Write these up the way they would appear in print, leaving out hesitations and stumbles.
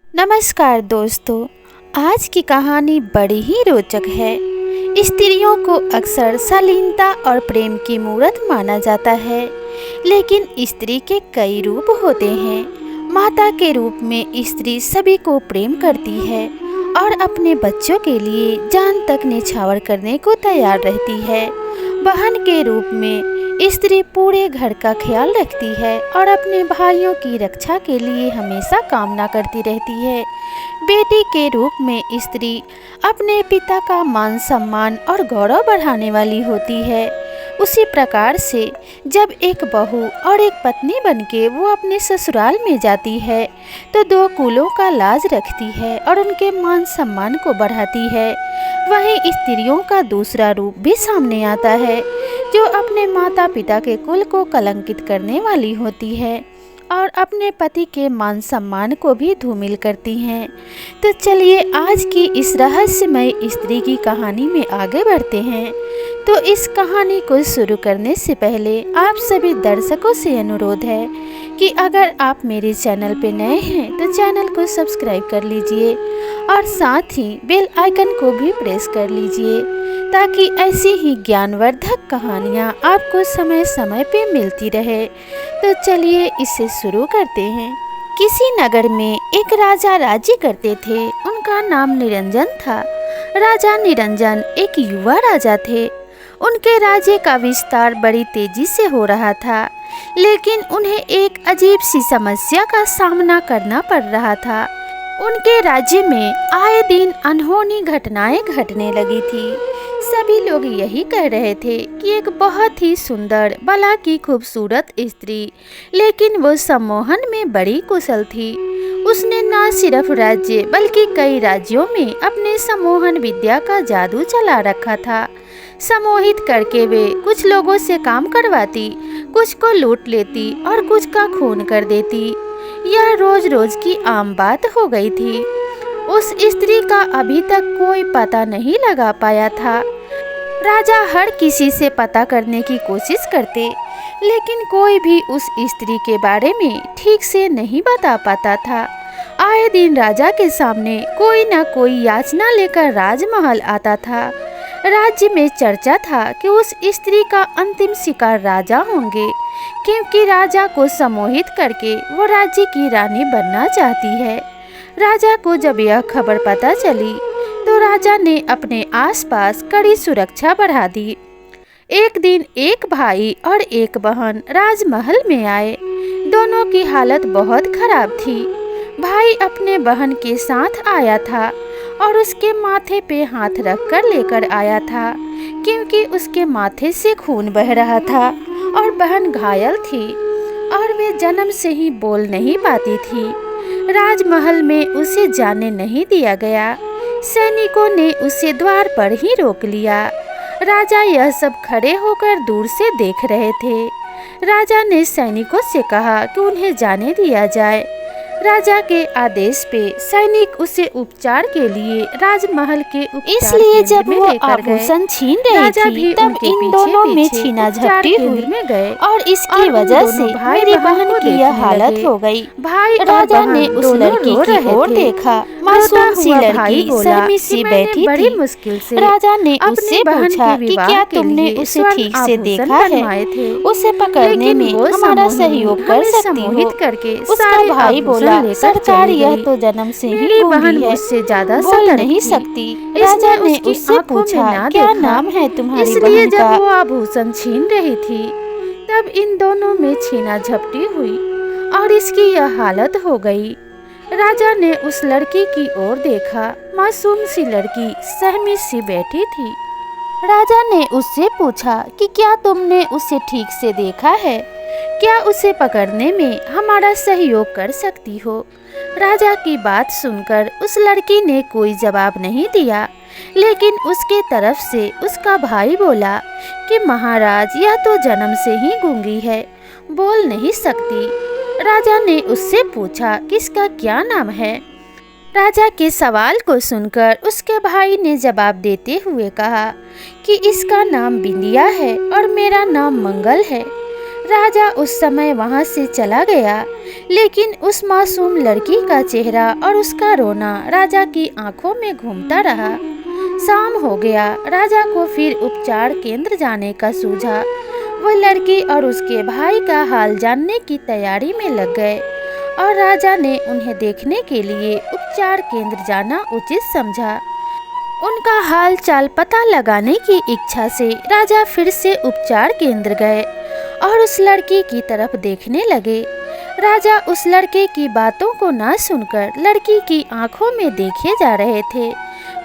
नमस्कार दोस्तों। आज की कहानी बड़ी ही रोचक है। स्त्रियों को अक्सर शालीनता और प्रेम की मूरत माना जाता है, लेकिन स्त्री के कई रूप होते हैं। माता के रूप में स्त्री सभी को प्रेम करती है और अपने बच्चों के लिए जान तक न्यौछावर करने को तैयार रहती है। बहन के रूप में स्त्री पूरे घर का ख्याल रखती है और अपने भाइयों की रक्षा के लिए हमेशा कामना करती रहती है। बेटी के रूप में स्त्री अपने पिता का मान सम्मान और गौरव बढ़ाने वाली होती है। उसी प्रकार से जब एक बहू और एक पत्नी बनके वो अपने ससुराल में जाती है तो दो कुलों का लाज रखती है और उनके मान सम्मान को बढ़ाती है। वहीं स्त्रियों का दूसरा रूप भी सामने आता है, जो अपने माता पिता के कुल को कलंकित करने वाली होती है और अपने पति के मान सम्मान को भी धूमिल करती हैं। तो चलिए आज की इस रहस्यमय स्त्री की कहानी में आगे बढ़ते हैं। तो इस कहानी को शुरू करने से पहले आप सभी दर्शकों से अनुरोध है कि अगर आप मेरे चैनल पर नए हैं तो चैनल को सब्सक्राइब कर लीजिए और साथ ही बेल आइकन को भी प्रेस कर लीजिए, ताकि ऐसी ही ज्ञानवर्धक कहानियाँ आपको समय समय पे मिलती रहे। तो चलिए इसे शुरू करते हैं। किसी नगर में एक राजा राज्य करते थे। उनका नाम निरंजन था। राजा निरंजन एक युवा राजा थे। उनके राज्य का विस्तार बड़ी तेजी से हो रहा था, लेकिन उन्हें एक अजीब सी समस्या का सामना करना पड़ रहा था। उनके राज्य में आए दिन अनहोनी घटनाएं घटने लगी थी। सभी लोग यही कह रहे थे कि एक बहुत ही सुंदर भला की खूबसूरत स्त्री, लेकिन वो सम्मोहन में बड़ी कुशल थी। उसने न सिर्फ राज्य बल्कि कई राज्यों में अपने सम्मोहन विद्या का जादू चला रखा था। सम्मोहित करके वे कुछ लोगों से काम करवाती, कुछ को लूट लेती और कुछ का खून कर देती। यह रोज रोज की आम बात हो गई थी। उस स्त्री का अभी तक कोई पता नहीं लगा पाया था। राजा हर किसी से पता करने की कोशिश करते, लेकिन कोई भी उस स्त्री के बारे में ठीक से नहीं बता पाता था। आए दिन राजा के सामने कोई न कोई याचना लेकर राजमहल आता था। राज्य में चर्चा था कि उस स्त्री का अंतिम शिकार राजा होंगे, क्योंकि राजा को सम्मोहित करके वो राज्य की रानी बनना चाहती है। राजा को जब यह खबर पता चली तो राजा ने अपने आसपास कड़ी सुरक्षा बढ़ा दी। एक दिन एक भाई और एक बहन राजमहल में आए। दोनों की हालत बहुत खराब थी। भाई अपने बहन के साथ आया था और उसके माथे पे हाथ रखकर लेकर आया था, क्योंकि उसके माथे से खून बह रहा था और बहन घायल थी और वे जन्म से ही बोल नहीं पाती थी। राजमहल में उसे जाने नहीं दिया गया। सैनिकों ने उसे द्वार पर ही रोक लिया। राजा यह सब खड़े होकर दूर से देख रहे थे। राजा ने सैनिकों से कहा कि उन्हें जाने दिया जाए। राजा के आदेश पे सैनिक उसे उपचार के लिए राजमहल के इसलिए जब वो आभूषण छीन रही थी तब इन दोनों में छीना झपटी हुई गए और इसकी वजह से मेरी बहन की यह हालत हो गई। राजा ने उस लड़की की ओर देखा। मासूम सी लड़की सहमी सी बैठी थी। मुश्किल से राजा ने उससे पूछा कि क्या तुमने उसे ठीक से देखा है? उसे पकड़ने में हमारा सहयोग कर सकती हो? उसका भाई बोला, सरकार यह तो जन्म से ही गूंगी है, उससे ज्यादा बोल नहीं सकती। राजा ने उससे पूछा, क्या नाम है तुम्हारी बहन का? जब वो आभूषण छीन रही थी तब इन दोनों में छीना झपटी हुई और इसकी यह हालत हो गई। राजा ने उस लड़की की ओर देखा। मासूम सी लड़की सहमी सी बैठी थी। राजा ने उससे पूछा कि क्या तुमने उसे ठीक से देखा है? क्या उसे पकड़ने में हमारा सहयोग कर सकती हो? राजा की बात सुनकर उस लड़की ने कोई जवाब नहीं दिया, लेकिन उसके तरफ से उसका भाई बोला कि महाराज यह तो जन्म से ही गूंगी है, बोल नहीं सकती। राजा ने उससे पूछा कि इसका क्या नाम है? राजा के सवाल को सुनकर उसके भाई ने जवाब देते हुए कहा कि इसका नाम बिंदिया है और मेरा नाम मंगल है। राजा उस समय वहां से चला गया, लेकिन उस मासूम लड़की का चेहरा और उसका रोना राजा की आंखों में घूमता रहा। शाम हो गया। राजा को फिर उपचार केंद्र जाने का सूझा। वह लड़की और उसके भाई का हाल जानने की तैयारी में लग गए और राजा ने उन्हें देखने के लिए उपचार केंद्र जाना उचित समझा। उनका हाल चाल पता लगाने की इच्छा से राजा फिर से उपचार केंद्र गए और उस लड़की की तरफ देखने लगे। राजा उस लड़के की बातों को ना सुनकर लड़की की आंखों में देखे जा रहे थे।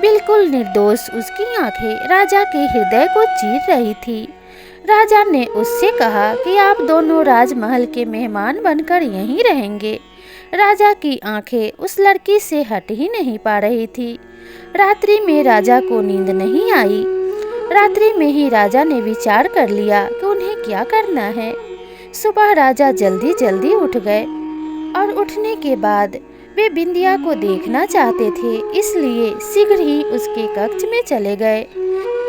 बिल्कुल निर्दोष उसकी आंखें राजा के हृदय को चीर रही थी। राजा ने उससे कहा कि आप दोनों राजमहल के मेहमान बनकर यहीं रहेंगे। राजा की आंखें उस लड़की से हट ही नहीं पा रही थी। रात्रि में राजा को नींद नहीं आई। रात्रि में ही राजा ने विचार कर लिया कि उन्हें क्या करना है। सुबह राजा जल्दी जल्दी उठ गए और उठने के बाद वे बिंदिया को देखना चाहते थे, इसलिए शीघ्र ही उसके कक्ष में चले गए।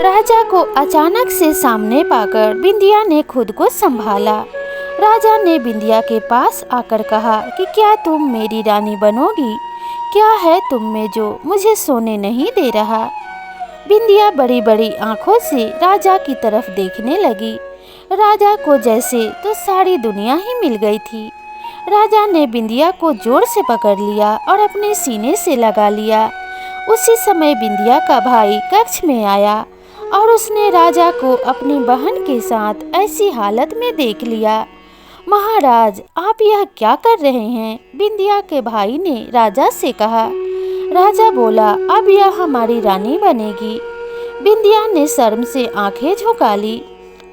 राजा को अचानक से सामने पाकर बिंदिया ने खुद को संभाला। राजा ने बिंदिया के पास आकर कहा कि क्या तुम मेरी रानी बनोगी? क्या है तुम में जो मुझे सोने नहीं दे रहा? बिंदिया बड़ी बड़ी आंखों से राजा की तरफ देखने लगी। राजा को जैसे तो सारी दुनिया ही मिल गई थी। राजा ने बिंदिया को जोर से पकड़ लिया और अपने सीने से लगा लिया। उसी समय बिंदिया का भाई कक्ष में आया और उसने राजा को अपनी बहन के साथ ऐसी हालत में देख लिया। महाराज, आप यह क्या कर रहे हैं? बिंदिया के भाई ने राजा से कहा। राजा बोला, अब यह हमारी रानी बनेगी। बिंदिया ने शर्म से आंखें झुका ली।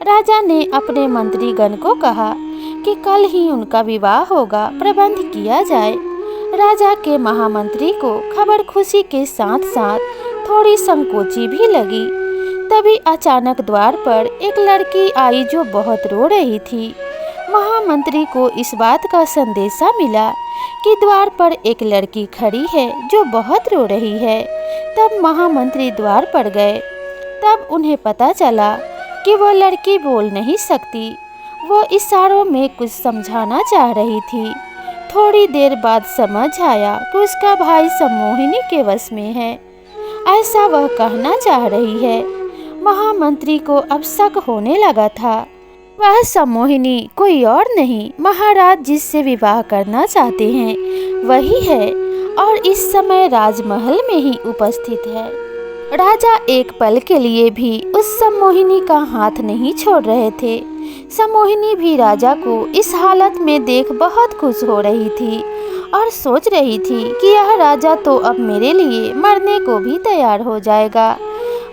राजा ने अपने मंत्रीगण को कहा कि कल ही उनका विवाह होगा, प्रबंध किया जाए। राजा के महामंत्री को खबर खुशी के साथ साथ थोड़ी संकोची भी लगी। तभी अचानक द्वार पर एक लड़की आई जो बहुत रो रही थी। महामंत्री को इस बात का संदेशा मिला कि द्वार पर एक लड़की खड़ी है जो बहुत रो रही है। तब महामंत्री द्वार पर गए। तब उन्हें पता चला कि वह लड़की बोल नहीं सकती। वो इशारों में कुछ समझाना चाह रही थी। थोड़ी देर बाद समझ आया कि उसका भाई सम्मोहिनी के वश में है, ऐसा वह कहना चाह रही है। महामंत्री को अब शक होने लगा था। वह सम्मोहिनी कोई और नहीं, महाराज जिससे विवाह करना चाहते हैं वही है और इस समय राजमहल में ही उपस्थित है। राजा एक पल के लिए भी उस सम्मोहिनी का हाथ नहीं छोड़ रहे थे। सम्मोहिनी भी राजा को इस हालत में देख बहुत खुश हो रही थी और सोच रही थी कि यह राजा तो अब मेरे लिए मरने को भी तैयार हो जाएगा।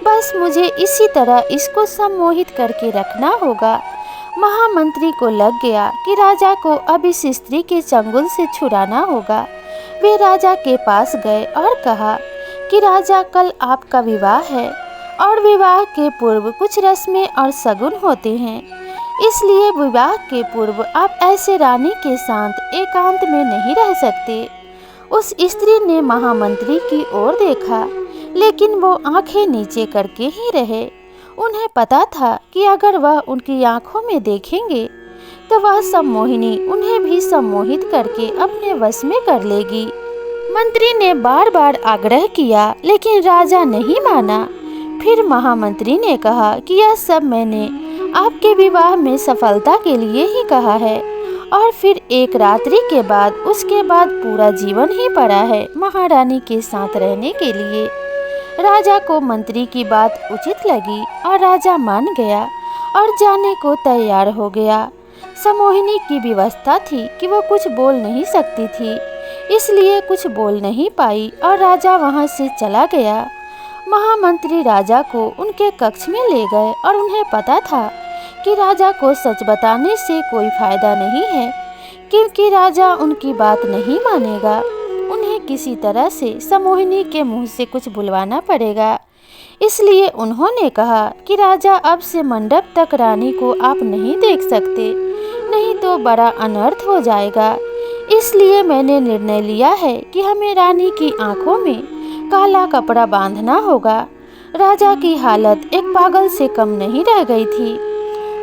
बस मुझे इसी तरह इसको सम्मोहित करके रखना होगा। महामंत्री को लग गया कि राजा को अब इस स्त्री के चंगुल से छुड़ाना होगा। वे राजा के पास गए और कहा कि राजा, कल आपका विवाह है और विवाह के पूर्व कुछ रस्में और शगुन होते हैं, इसलिए विवाह के पूर्व आप ऐसे रानी के साथ एकांत में नहीं रह सकते। उस स्त्री ने महामंत्री की ओर देखा, लेकिन वो आंखें नीचे करके ही रहे। उन्हें पता था कि अगर वह उनकी आंखों में देखेंगे तो वह सम्मोहिनी उन्हें भी सम्मोहित करके अपने वश में कर लेगी। मंत्री ने बार बार आग्रह किया, लेकिन राजा नहीं माना। फिर महामंत्री ने कहा कि यह सब मैंने आपके विवाह में सफलता के लिए ही कहा है और फिर एक रात्रि के बाद उसके बाद पूरा जीवन ही पड़ा है महारानी के साथ रहने के लिए। राजा को मंत्री की बात उचित लगी और राजा मान गया और जाने को तैयार हो गया। सम्मोहिनी की व्यवस्था थी कि वो कुछ बोल नहीं सकती थी, इसलिए कुछ बोल नहीं पाई और राजा वहां से चला गया। महामंत्री राजा को उनके कक्ष में ले गए और उन्हें पता था कि राजा को सच बताने से कोई फायदा नहीं है, क्योंकि राजा उनकी बात नहीं मानेगा। उन्हें किसी तरह से सम्मोहिनी के मुंह से कुछ बुलवाना पड़ेगा। इसलिए उन्होंने कहा कि राजा, अब से मंडप तक रानी को आप नहीं देख सकते, नहीं तो बड़ा अनर्थ हो जाएगा। इसलिए मैंने निर्णय लिया है कि हमें रानी की आंखों में काला कपड़ा बांधना होगा। राजा की हालत एक पागल से कम नहीं रह गई थी।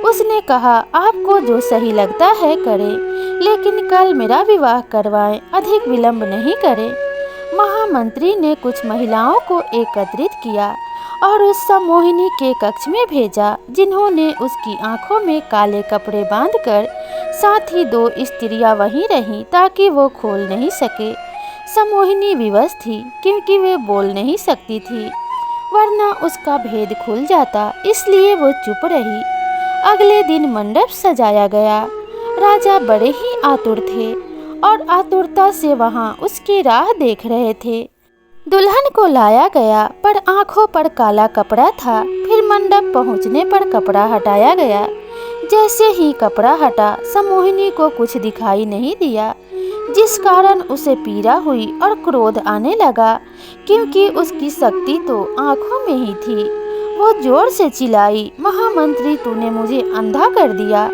उसने कहा, आपको जो सही लगता है करें, लेकिन कल मेरा विवाह करवाएं, अधिक विलंब नहीं करें। महामंत्री ने कुछ महिलाओं को एकत्रित किया और उस सम्मोहिनी के कक्ष में भेजा, जिन्होंने उसकी आंखों में काले कपड़े बांधकर, साथ ही 2 स्त्रियां वहीं रहीं ताकि वो खोल नहीं सके। सम्मोहिनी विवश थी क्योंकि वे बोल नहीं सकती थी, वरना उसका भेद खुल जाता, इसलिए वो चुप रही। अगले दिन मंडप सजाया गया। राजा बड़े ही आतुर थे और आतुरता से वहां उसकी राह देख रहे थे। दुल्हन को लाया गया पर आंखों पर काला कपड़ा था। फिर मंडप पहुंचने पर कपड़ा हटाया गया। जैसे ही कपड़ा हटा, सम्मोहिनी को कुछ दिखाई नहीं दिया, जिस कारण उसे पीड़ा हुई और क्रोध आने लगा, क्योंकि उसकी शक्ति तो आंखों में ही थी। वो जोर से चिल्लाई, महामंत्री, तूने मुझे अंधा कर दिया।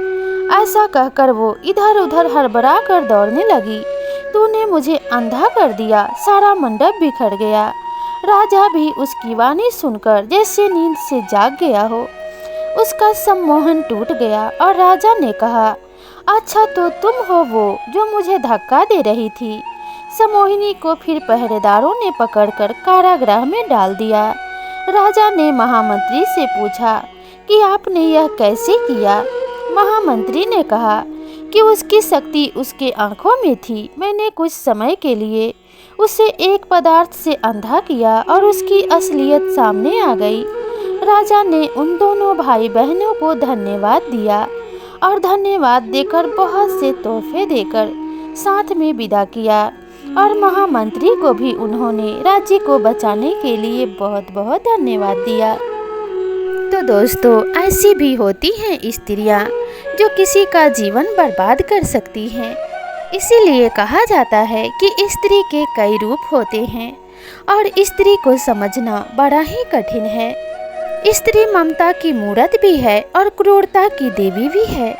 ऐसा कहकर वो इधर उधर हड़बड़ा कर दौड़ने लगी। तूने मुझे अंधा कर दिया। सारा मंडप बिखर गया। राजा भी उसकी वाणी सुनकर जैसे नींद से जाग गया हो। उसका सम्मोहन टूट गया और राजा ने कहा, अच्छा तो तुम हो वो जो मुझे धक्का दे रही थी। सम्मोहिनी को फिर पहरेदारों ने पकड़कर कारागृह में डाल दिया। राजा ने महामंत्री से पूछा कि आपने यह कैसे किया। महामंत्री ने कहा कि उसकी शक्ति उसके आंखों में थी। मैंने कुछ समय के लिए उसे एक पदार्थ से अंधा किया और उसकी असलियत सामने आ गई। राजा ने उन दोनों भाई बहनों को धन्यवाद दिया और धन्यवाद देकर बहुत से तोहफे देकर साथ में विदा किया, और महामंत्री को भी उन्होंने राज्य को बचाने के लिए बहुत बहुत धन्यवाद दिया। तो दोस्तों, ऐसी भी होती हैं स्त्रियां जो किसी का जीवन बर्बाद कर सकती हैं। इसीलिए कहा जाता है कि स्त्री के कई रूप होते हैं और स्त्री को समझना बड़ा ही कठिन है। स्त्री ममता की मूरत भी है और क्रूरता की देवी भी है।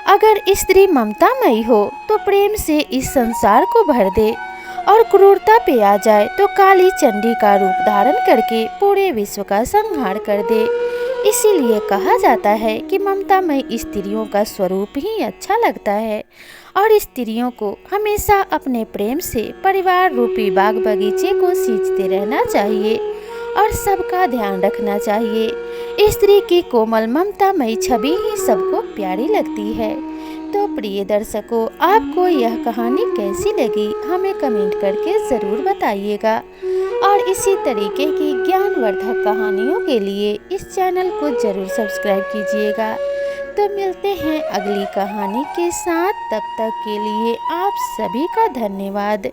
अगर स्त्री ममतामयी हो तो प्रेम से इस संसार को भर दे, और क्रूरता पे आ जाए तो काली चंडी का रूप धारण करके पूरे विश्व का संहार कर दे। इसीलिए कहा जाता है कि ममतामयी स्त्रियों का स्वरूप ही अच्छा लगता है, और स्त्रियों को हमेशा अपने प्रेम से परिवार रूपी बाग बगीचे को सींचते रहना चाहिए और सबका ध्यान रखना चाहिए। स्त्री की कोमल ममतामयी छवि ही सबको प्यारी लगती है। तो प्रिय दर्शकों, आपको यह कहानी कैसी लगी हमें कमेंट करके ज़रूर बताइएगा, और इसी तरीके की ज्ञानवर्धक कहानियों के लिए इस चैनल को ज़रूर सब्सक्राइब कीजिएगा। तो मिलते हैं अगली कहानी के साथ, तब तक के लिए आप सभी का धन्यवाद।